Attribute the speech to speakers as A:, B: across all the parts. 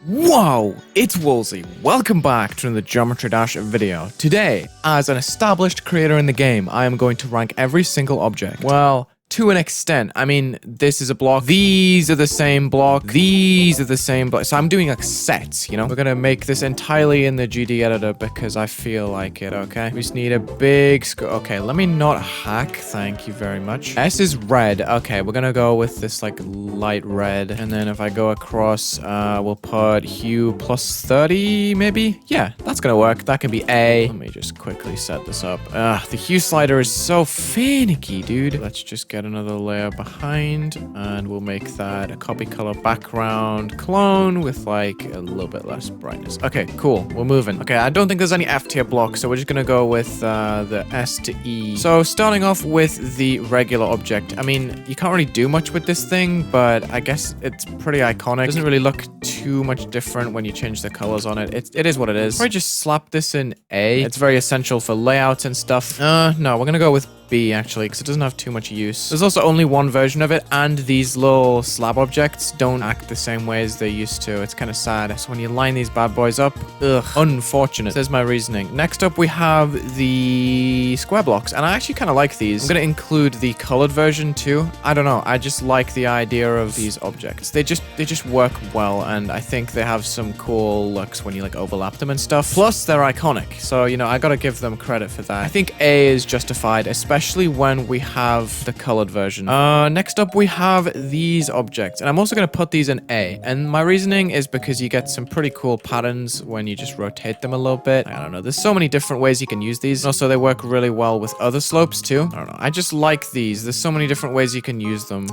A: Whoa, it's Wulzy. Welcome back to another Geometry Dash video. Today, as an established creator in the game, I am going to rank every single object. Well, to an extent. I mean, this is a block. These are the same block. These are the same block. So I'm doing like sets, you know? We're gonna make this entirely in the GD editor because I feel like it, okay? We just need a big okay, let me not hack. Thank you very much. S is red. Okay, we're gonna go with this like light red. And then if I go across, we'll put hue plus 30, maybe? Yeah, that's gonna work. That can be A. Let me just quickly set this up. The hue slider is so finicky, dude. Let's just get another layer behind, and we'll make that a copy color background clone with like a little bit less brightness. Okay, cool. We're moving. Okay, I don't think there's any F tier blocks, so we're just gonna go with the S to E. So starting off with the regular object. I mean, you can't really do much with this thing, but I guess it's pretty iconic. It doesn't really look too much different when you change the colors on it. It is what it is. Probably just slap this in A. It's very essential for layouts and stuff. No, we're gonna go with B actually, because it doesn't have too much use. There's also only one version of it, and these little slab objects don't act the same way as they used to. It's kind of sad. So when you line these bad boys up, ugh, unfortunate. There's my reasoning. Next up, we have the square blocks, and I actually kind of like these. I'm going to include the colored version too. I don't know. I just like the idea of these objects. They just work well, and I think they have some cool looks when you like overlap them and stuff. Plus, they're iconic, so you know I gotta give them credit for that. I think A is justified, especially when we have the colored version. Next up we have these objects, and I'm also going to put these in A, and my reasoning is because you get some pretty cool patterns when you just rotate them a little bit. I don't know, there's so many different ways you can use these. Also, they work really well with other slopes too. I don't know, I just like these. There's so many different ways you can use them.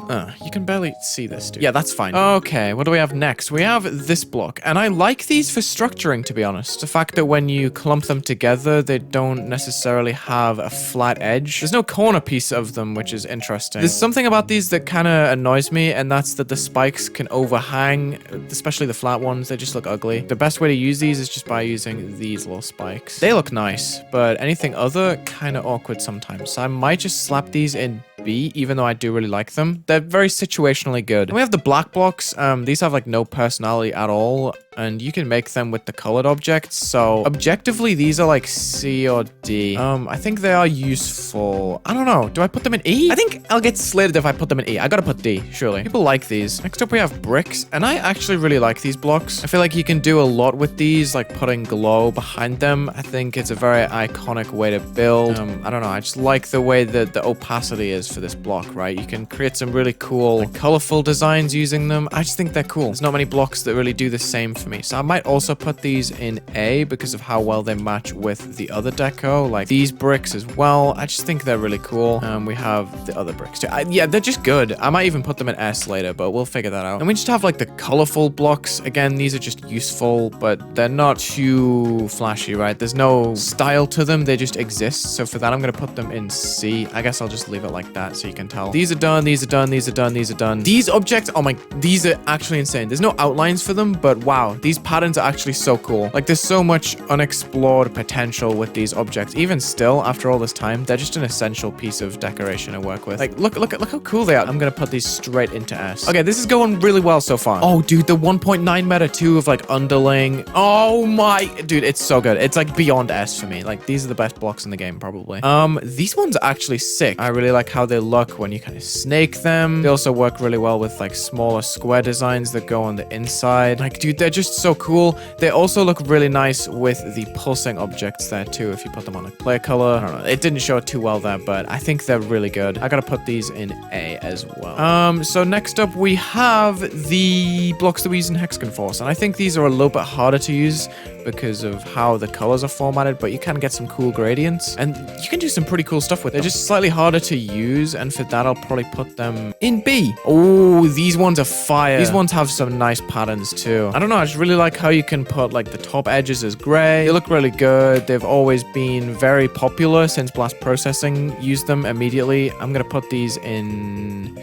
A: You can barely see this, dude. Yeah, that's fine. Okay, what do we have next? We have this block, and I like these for structuring, to be honest. The fact that when you clump them together, they don't necessarily have a flat edge. There's no corner piece of them, which is interesting. There's something about these that kind of annoys me, and that's that the spikes can overhang, especially the flat ones. They just look ugly. The best way to use these is just by using these little spikes. They look nice, but anything other, kind of awkward sometimes. So I might just slap these in B, even though I do really like them. They're very situationally good. And we have the black blocks. These have like no personality at all, and you can make them with the colored objects. So objectively, these are like C or D. I think they are useful. I don't know. Do I put them in E? I think I'll get slated if I put them in E. I gotta put D, surely. People like these. Next up, we have bricks, and I actually really like these blocks. I feel like you can do a lot with these, like putting glow behind them. I think it's a very iconic way to build. I don't know. I just like the way that the opacity is for this block, right? You can create some really cool, like, colorful designs using them. I just think they're cool. There's not many blocks that really do the same for me. So I might also put these in A because of how well they match with the other deco, like these bricks as well. I just think they're really cool. We have the other bricks too. Yeah, they're just good. I might even put them in S later, but we'll figure that out. And we just have like the colorful blocks. Again, these are just useful, but they're not too flashy, right? There's no style to them. They just exist. So for that, I'm going to put them in C. I guess I'll just leave it like that so you can tell. These are done, these are done, these are done, these are done. These objects, oh my, these are actually insane. There's no outlines for them, but wow, these patterns are actually so cool. Like, there's so much unexplored potential with these objects. Even still, after all this time, they're just an essential piece of decoration to work with. Like, look how cool they are. I'm gonna put these straight into S. Okay, this is going really well so far. Oh, dude, the 1.9 meta too of like underling. Oh my, dude, it's so good. It's like beyond S for me. Like, these are the best blocks in the game, probably. These ones are actually sick. I really like how they look when you kind of snake them. They also work really well with like smaller square designs that go on the inside. Like, dude, they're just so cool. They also look really nice with the pulsing objects there too, if you put them on like player color. I don't know, it didn't show it too well there, but I think they're really good. I gotta put these in A as well. So next up we have the blocks that we use in Hexagon Force, and I think these are a little bit harder to use because of how the colors are formatted, but you can get some cool gradients, and you can do some pretty cool stuff with them. They're just slightly harder to use, and for that I'll probably put them in B. Oh, these ones are fire. These ones have some nice patterns too. I don't know, I just really like how you can put like the top edges as gray. They look really good. They've always been very popular since Blast Processing used them immediately. I'm gonna put these in,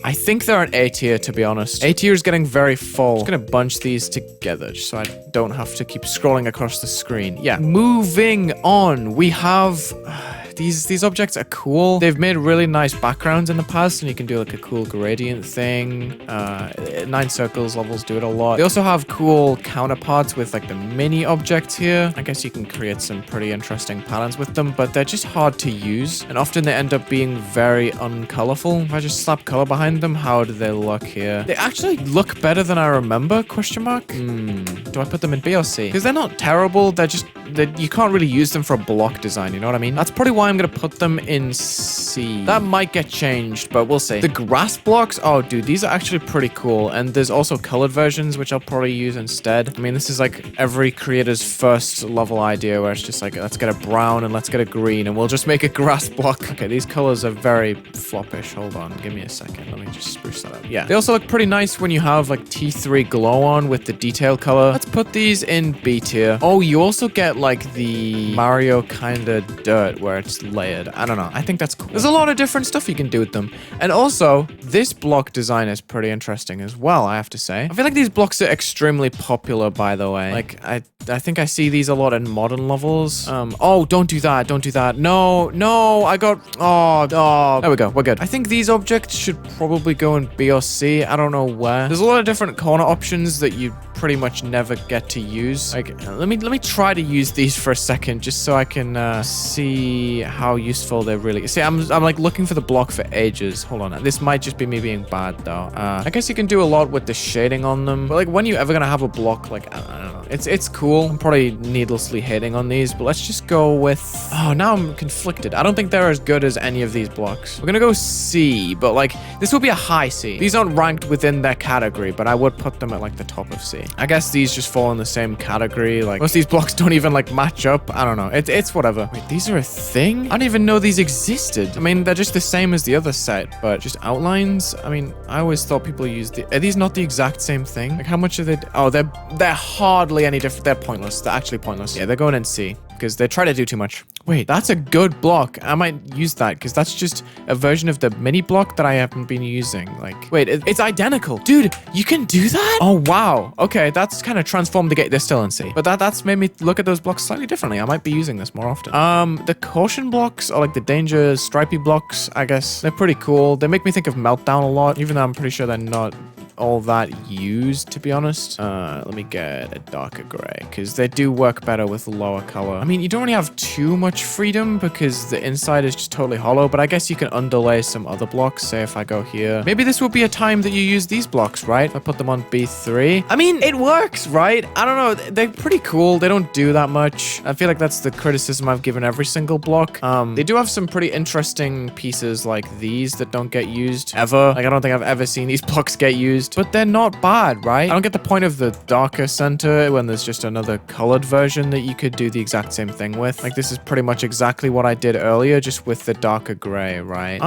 A: I think they're an A tier, to be honest. A tier is getting very full. I'm just gonna bunch these together just so I don't have to keep scrolling across the screen. Yeah. Moving on, we have these objects are cool. They've made really nice backgrounds in the past, and you can do like a cool gradient thing. 9 circles levels do it a lot. They also have cool counterparts with like the mini objects here. I guess you can create some pretty interesting patterns with them, but they're just hard to use, and often they end up being very uncolorful. If I just slap color behind them, how do they look here? They actually look better than I remember, question mark. Do I put them in B or C? Because they're not terrible, they're just, you can't really use them for a block design, you know what I mean? That's probably why I'm gonna put them in C. That might get changed, but we'll see. The grass blocks, oh dude, these are actually pretty cool, and there's also colored versions, which I'll probably use instead. I mean, this is like every creator's first level idea, where it's just like, let's get a brown and let's get a green, and we'll just make a grass block. Okay, these colors are very floppish. Hold on, give me a second. Let me just spruce that up. Yeah, they also look pretty nice when you have like T3 glow on with the detail color. Let's put these in B tier. Oh, you also get like the Mario kind of dirt where it's layered. I don't know. I think that's cool. There's a lot of different stuff you can do with them. And also, this block design is pretty interesting as well, I have to say. I feel like these blocks are extremely popular, by the way. Like, I think I see these a lot in modern levels. Oh, don't do that. Don't do that. No, I got... Oh, there we go. We're good. I think these objects should probably go in B or C. I don't know where. There's a lot of different corner options that you pretty much never get to use. Like, let me try to use these for a second, just so I can see how useful they're really... See, I'm like looking for the block for ages. Hold on. This might just be me being bad, though. I guess you can do a lot with the shading on them. But like, when you ever gonna have a block, like, I don't know. It's cool. I'm probably needlessly hating on these, but let's just go with... Oh, now I'm conflicted. I don't think they're as good as any of these blocks. We're gonna go C, but like, this will be a high C. These aren't ranked within their category, but I would put them at like the top of C. I guess these just fall in the same category. Like, most of these blocks don't even like match up. I don't know. It's whatever. Wait, these are a thing? I didn't even know these existed. I mean, they're just the same as the other set, but just outlines. I mean, I always thought people used the... Are these not the exact same thing? Like, how much are they... Oh, they're hardly any different. They're pointless. They're actually pointless. Yeah, they're going in C because they try to do too much. Wait, that's a good block. I might use that because that's just a version of the mini block that I haven't been using. Like, wait, it's identical. Dude, you can do that? Oh, wow. Okay, that's kind of transformed the game. They're still in C. But that's made me look at those blocks slightly differently. I might be using this more often. The caution blocks, or like the danger stripy blocks, I guess. They're pretty cool. They make me think of Meltdown a lot, even though I'm pretty sure they're not all that used, to be honest. Let me get a darker gray because they do work better with lower color. I mean, you don't really have too much freedom because the inside is just totally hollow, but I guess you can underlay some other blocks. Say if I go here, maybe this would be a time that you use these blocks, right? If I put them on B3. I mean, it works, right? I don't know. They're pretty cool. They don't do that much. I feel like that's the criticism I've given every single block. They do have some pretty interesting pieces like these that don't get used ever. Like, I don't think I've ever seen these blocks get used. But they're not bad, right? I don't get the point of the darker center when there's just another colored version that you could do the exact same thing with. Like, this is pretty much exactly what I did earlier, just with the darker gray, right?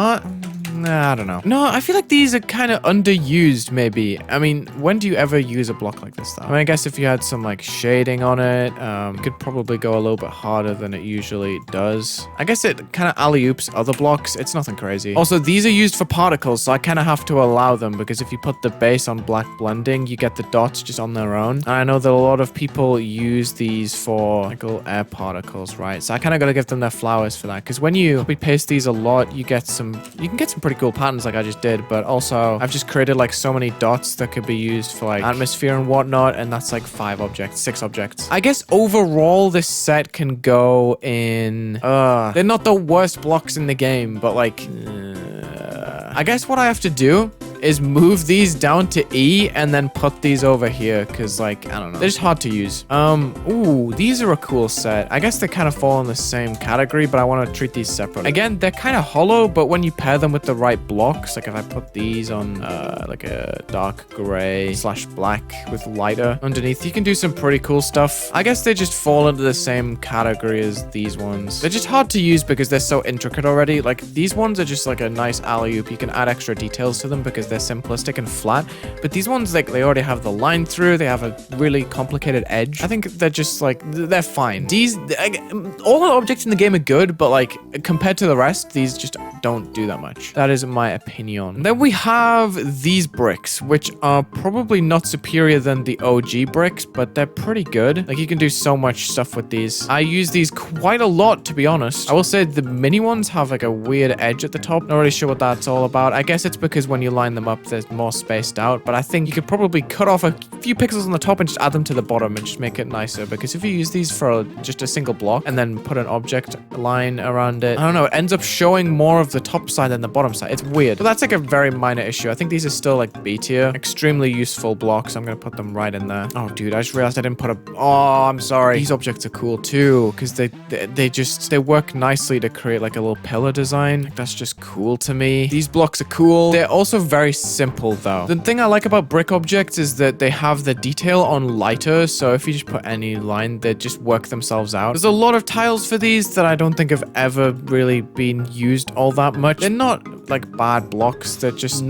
A: Nah, I don't know. No, I feel like these are kind of underused, maybe. I mean, when do you ever use a block like this, though? I mean, I guess if you had some, like, shading on it, you could probably go a little bit harder than it usually does. I guess it kind of alley-oops other blocks. It's nothing crazy. Also, these are used for particles, so I kind of have to allow them, because if you put the base on black blending, you get the dots just on their own. And I know that a lot of people use these for, like, little air particles, right? So I kind of got to give them their flowers for that, because when you copy-paste these a lot, you can get some pretty cool patterns like I just did, but also I've just created like so many dots that could be used for like atmosphere and whatnot, and that's like 6 objects. I guess overall this set can go in they're not the worst blocks in the game, but like I guess what I have to do is move these down to E and then put these over here, because like, I don't know, they're just hard to use. Ooh, these are a cool set. I guess they kind of fall in the same category, but I want to treat these separately. Again, they're kind of hollow, but when you pair them with the right blocks, like if I put these on like a dark gray / black with lighter underneath, you can do some pretty cool stuff. I guess they just fall into the same category as these ones. They're just hard to use because they're so intricate already. Like, these ones are just like a nice alley-oop. You can add extra details to them because they're simplistic and flat, but these ones, like, they already have the line through, they have a really complicated edge. I think they're just like, they're fine. These, all the objects in the game are good, but like, compared to the rest, these just don't do that much. That is my opinion. And then we have these bricks, which are probably not superior than the OG bricks, but they're pretty good. Like, you can do so much stuff with these. I use these quite a lot, to be honest. I will say the mini ones have like a weird edge at the top. Not really sure what that's all about. I guess it's because when you line them up, there's more spaced out, but I think you could probably cut off a few pixels on the top and just add them to the bottom and just make it nicer, because if you use these for just a single block and then put an object line around it, I don't know, it ends up showing more of the top side than the bottom side. It's weird, but that's like a very minor issue. I think these are still like B tier. Extremely useful blocks. I'm gonna put them right in there. Oh, dude, I just realized I didn't put a... Oh, I'm sorry. These objects are cool too, because they work nicely to create like a little pillar design. Like, that's just cool to me. These blocks are cool. They're also very simple though. The thing I like about brick objects is that they have the detail on lighter, so if you just put any line, they just work themselves out. There's a lot of tiles for these that I don't think have ever really been used all that much. They're not like bad blocks, they're just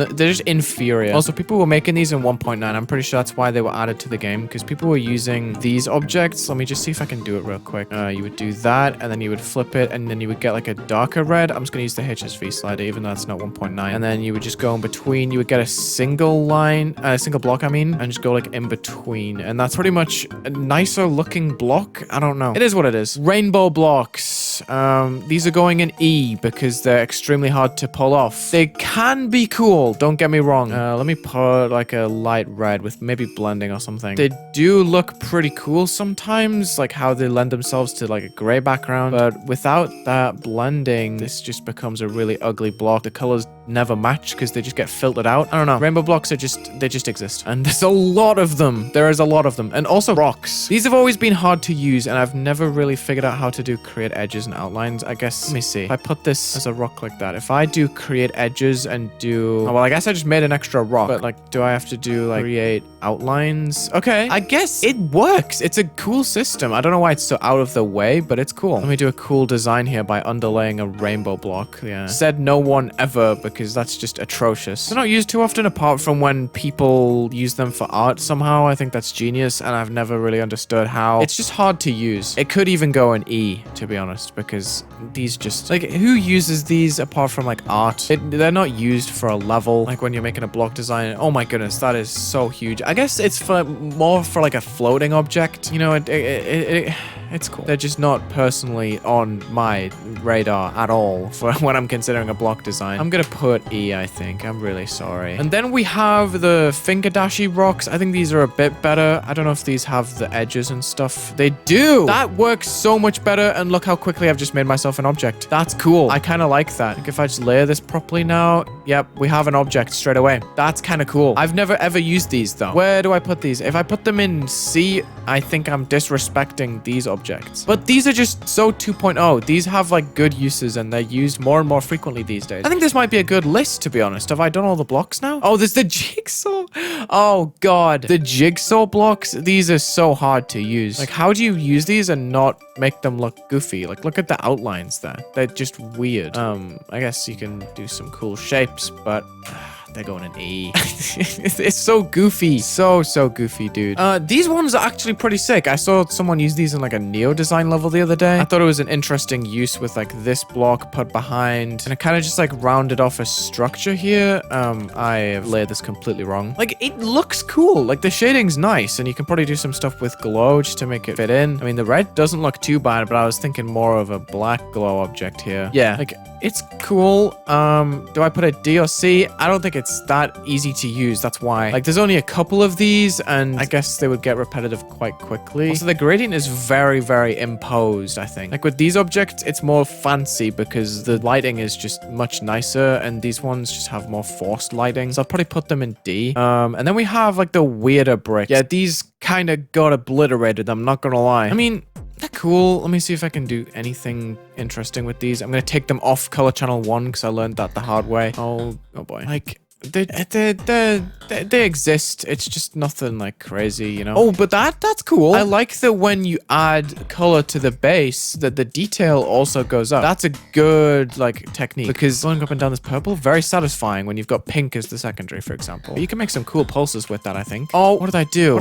A: inferior. Also, people were making these in 1.9. I'm pretty sure that's why they were added to the game, because people were using these objects. Let me just see if I can do it real quick. You would do that, and then you would flip it, and then you would get like a darker red. I'm just gonna use the HSV slider, even though that's not 1.9. And then you would just go in between. You would get a single line, a single block, I mean, and just go like in between. And that's pretty much a nicer looking block. I don't know. It is what it is. Rainbow blocks. These are going in E because they're extremely hard to pull off. They can be cool, don't get me wrong. Let me put like a light red with maybe blending or something. They do look pretty cool sometimes, like how they lend themselves to like a gray background, but without that blending, this just becomes a really ugly block. The colors never match because they just get filtered out. I don't know. Rainbow blocks are they just exist. And there's a lot of them. There is a lot of them. And also rocks. These have always been hard to use, and I've never really figured out how to do create edges and outlines. I guess, let me see. If I put this as a rock like that, if I do create edges and do... Oh, well, I guess I just made an extra rock, but like, do I have to do like create outlines? Okay. I guess it works. It's a cool system. I don't know why it's so out of the way, but it's cool. Let me do a cool design here by underlaying a rainbow block. Yeah. Said no one ever, because that's just atrocious. They're not used too often apart from when people use them for art somehow. I think that's genius, and I've never really understood how. It's just hard to use. It could even go in E, to be honest, because these just... Like, who uses these apart from like art? They're not used for a level. Like when you're making a block design. Oh my goodness, that is so huge. I guess it's more for like a floating object. You know, it's cool. They're just not personally on my radar at all for when I'm considering a block design. I'm gonna put E, I think. I'm really sorry. And then we have the finger dashy rocks. I think these are a bit better. I don't know if these have the edges and stuff. They do! That works so much better, and look how quickly I've just made myself an object. That's cool. I kind of like that. Like if I just layer this properly now, yep, we have an object straight away. That's kind of cool. I've never ever used these though. Where do I put these? If I put them in C, I think I'm disrespecting these objects. But these are just so 2.0. These have like good uses, and they're used more and more frequently these days. I think this might be a good list, to be honest. Have I done all the blocks now? Oh, there's the jigsaw. Oh god. The jigsaw blocks, these are so hard to use. Like, how do you use these and not make them look goofy? Like, look at the outlines there. They're just weird. I guess you can do some cool shapes, but they're going in E. It's so goofy. So goofy, dude. These ones are actually pretty sick. I saw someone use these in like a Neo design level the other day. I thought it was an interesting use with like this block put behind, and it kind of just like rounded off a structure here. I have laid this completely wrong. Like, it looks cool. Like, the shading's nice, and you can probably do some stuff with glow just to make it fit in. I mean, the red doesn't look too bad, but I was thinking more of a black glow object here. Yeah, like, it's cool. Do I put a D or C? I don't think it's that easy to use. That's why. Like, there's only a couple of these, and I guess they would get repetitive quite quickly. Also, the gradient is very, very imposed, I think. Like, with these objects, it's more fancy because the lighting is just much nicer, and these ones just have more forced lighting. So I'll probably put them in D. And then we have, like, the weirder bricks. Yeah, these kind of got obliterated, I'm not gonna lie. I mean, they're cool. Let me see if I can do anything interesting with these. I'm gonna take them off color channel 1 because I learned that the hard way. Oh boy. Like, they exist. It's just nothing like crazy, you know? Oh, but that's cool. I like that when you add color to the base, that the detail also goes up. That's a good, like, technique. Because going up and down this purple, very satisfying when you've got pink as the secondary, for example. But you can make some cool pulses with that, I think. Oh, what did I do?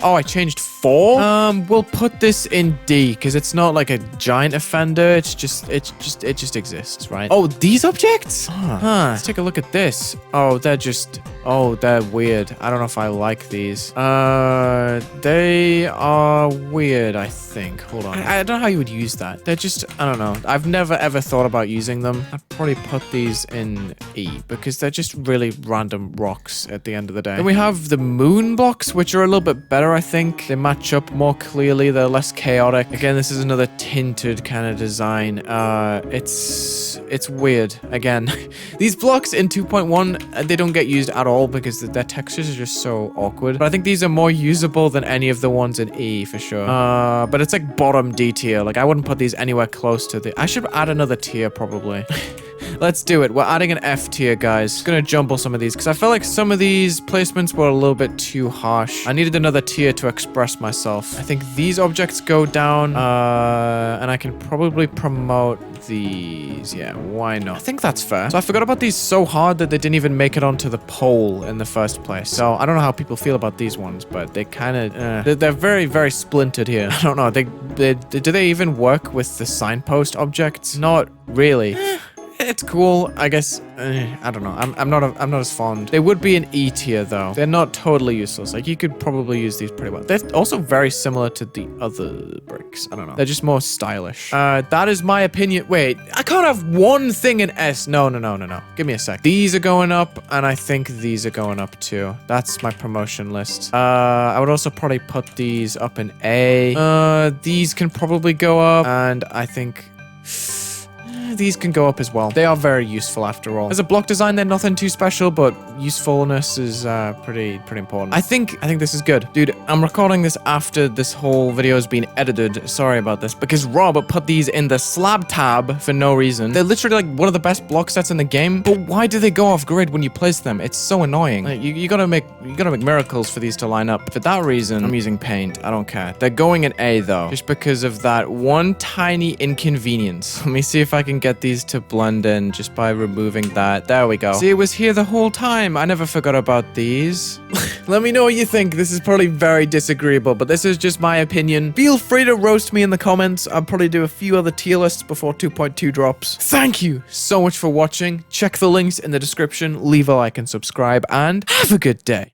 A: Oh, I changed 4? We'll put this in D, because it's not like a giant offender. It just exists, right? Oh, these objects? Let's take a look at this. Oh, they're weird. I don't know if I like these. They are weird, I think. Hold on. I don't know how you would use that. They're just, I don't know. I've never ever thought about using them. I'd probably put these in E because they're just really random rocks at the end of the day. Then we have the moon blocks, which are a little bit better, I think. They match up more clearly. They're less chaotic. Again, this is another tinted kind of design. It's weird. Again, these blocks in 2.1, they don't get used at all because their textures are just so awkward. But I think these are more usable than any of the ones in E for sure. But it's like bottom D tier. Like I wouldn't put these anywhere close to the... I should add another tier probably. Let's do it. We're adding an F tier, guys. Just gonna jumble some of these because I felt like some of these placements were a little bit too harsh. I needed another tier to express myself. I think these objects go down, and I can probably promote these. Yeah, why not? I think that's fair. So I forgot about these so hard that they didn't even make it onto the poll in the first place. So I don't know how people feel about these ones, but they kind of, they're very, very splintered here. I don't know. Do they even work with the signpost objects? Not really. It's cool, I guess. I don't know. I'm not as fond. They would be an E tier though. They're not totally useless. Like you could probably use these pretty well. They're also very similar to the other bricks. I don't know. They're just more stylish. That is my opinion. Wait, I can't have one thing in S. No. Give me a sec. These are going up, and I think these are going up too. That's my promotion list. I would also probably put these up in A. These can probably go up, and I think these can go up as well. They are very useful after all. As a block design, they're nothing too special, but usefulness is pretty important. I think this is good. Dude, I'm recording this after this whole video has been edited. Sorry about this, because Rob put these in the slab tab for no reason. They're literally like one of the best block sets in the game, but why do they go off grid when you place them? It's so annoying. Like, you gotta make miracles for these to line up. For that reason, I'm using paint. I don't care. They're going in A though, just because of that one tiny inconvenience. Let me see if I can get these to blend in just by removing that. There we go. See, it was here the whole time. I never forgot about these. Let me know what you think. This is probably very disagreeable, but this is just my opinion. Feel free to roast me in the comments. I'll probably do a few other tier lists before 2.2 drops. Thank you so much for watching. Check the links in the description, leave a like and subscribe, and have a good day.